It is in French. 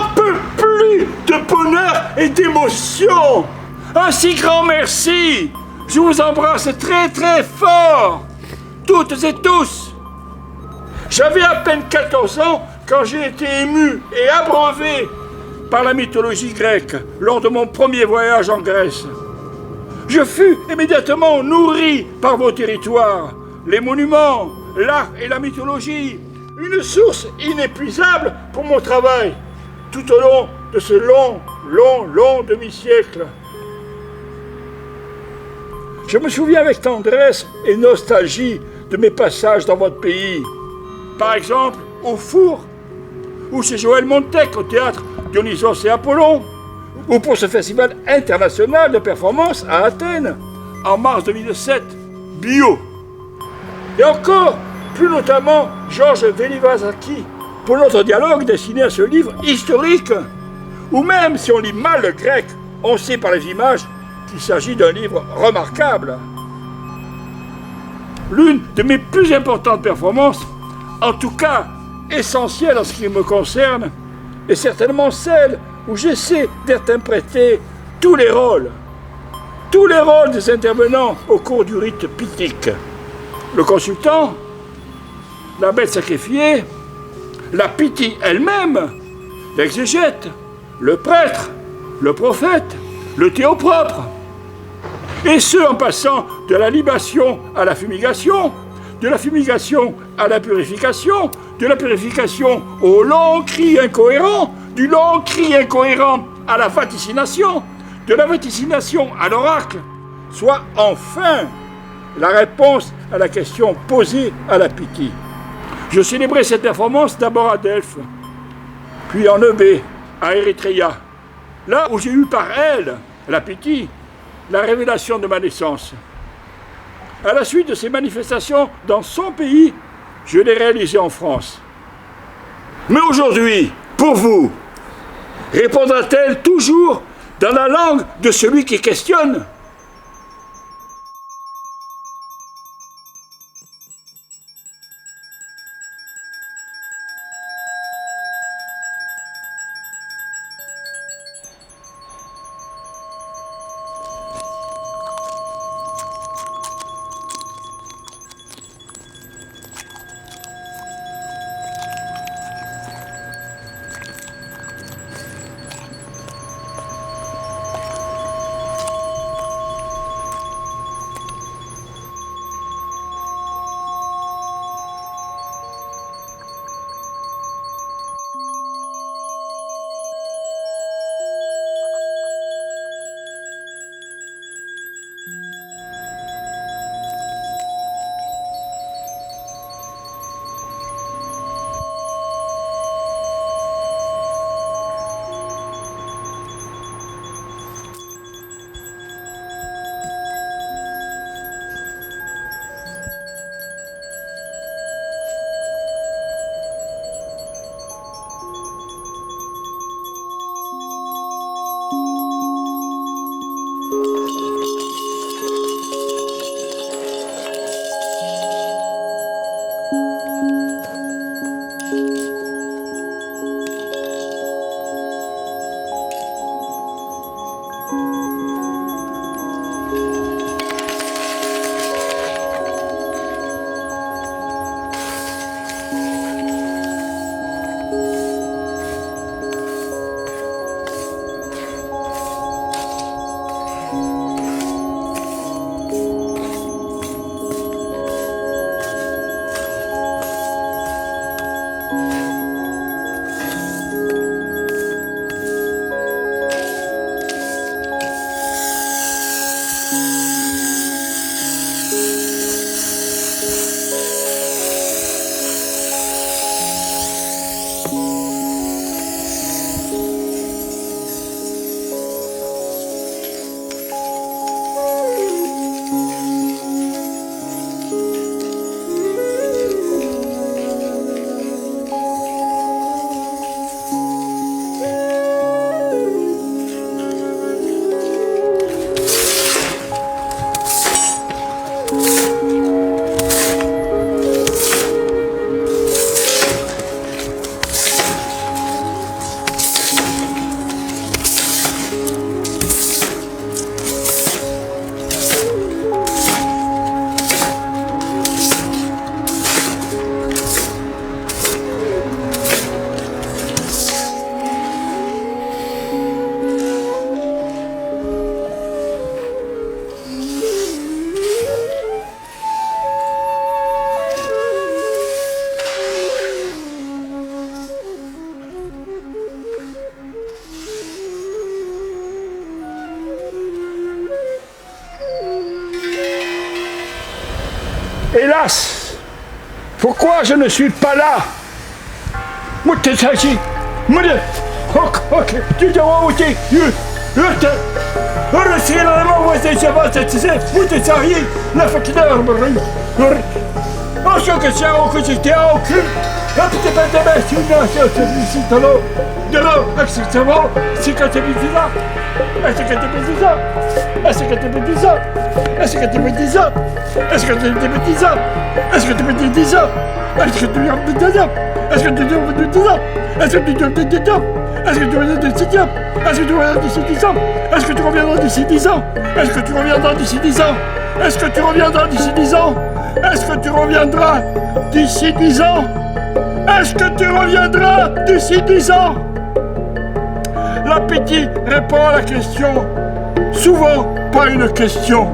n'en peux plus de bonheur et d'émotion. Un si grand merci. Je vous embrasse très très fort, toutes et tous. J'avais à peine 14 ans quand j'ai été ému et abreuvé par la mythologie grecque lors de mon premier voyage en Grèce. Je fus immédiatement nourri par vos territoires, les monuments, l'art et la mythologie, une source inépuisable pour mon travail, tout au long de ce long demi-siècle. Je me souviens avec tendresse et nostalgie de mes passages dans votre pays. Par exemple, au Four, ou chez Joël Montec au théâtre Dionysos et Apollon, ou pour ce festival international de performance à Athènes, en mars 2007, Bio. Et encore, plus notamment, Georges Velivazaki, pour notre dialogue destiné à ce livre historique, où même si on lit mal le grec, on sait par les images qu'il s'agit d'un livre remarquable. L'une de mes plus importantes performances, en tout cas essentielle en ce qui me concerne, est certainement celle où j'essaie d'interpréter tous les rôles des intervenants au cours du rite pythique. Le consultant, la bête sacrifiée, la Pythie elle-même, l'exégète, le prêtre, le prophète, le théopropre. Et ce, en passant de la libation à la fumigation, de la fumigation à la purification, de la purification au long cri incohérent, du long cri incohérent à la vaticination, de la vaticination à l'oracle, soit enfin la réponse à la question posée à la Pythie. Je célébrais cette performance d'abord à Delphes, puis en Eubée, à Érythrée, là où j'ai eu par elle, la Pythie, la révélation de ma naissance. À la suite de ces manifestations dans son pays, je l'ai réalisée en France. Mais aujourd'hui, pour vous, répondra-t-elle toujours dans la langue de celui qui questionne ? Hélas, pourquoi je ne suis pas là? Muttesashi, Mude, ok, tu te vois où t'es, الرسيل انا ما بغيت شباب تتسف متساهي لا فكنا مرين اشو كشاو كشتاو كل هبت بدبت الناس تسيتلو درو اكسي تمام سيكاتبيزا اسكاتبيزا اسكاتبيزا اسكاتبيزا اسكاتبيزا اسكاتبيزا Est-ce que tu viens de dire? Est-ce que tu viens de dire? Est-ce que tu viens de dire? Est-ce que tu reviens d'ici 10 ans? Est-ce que tu reviendras d'ici 10 ans? Est-ce que tu reviendras d'ici 10 ans? Est-ce que tu reviendras d'ici 10 ans? Est-ce que tu reviendras d'ici 10 ans? Est-ce que tu reviendras d'ici 10 ans? Est-ce que tu reviendras d'ici 10 ans? L'appétit répond à la question, souvent par une question.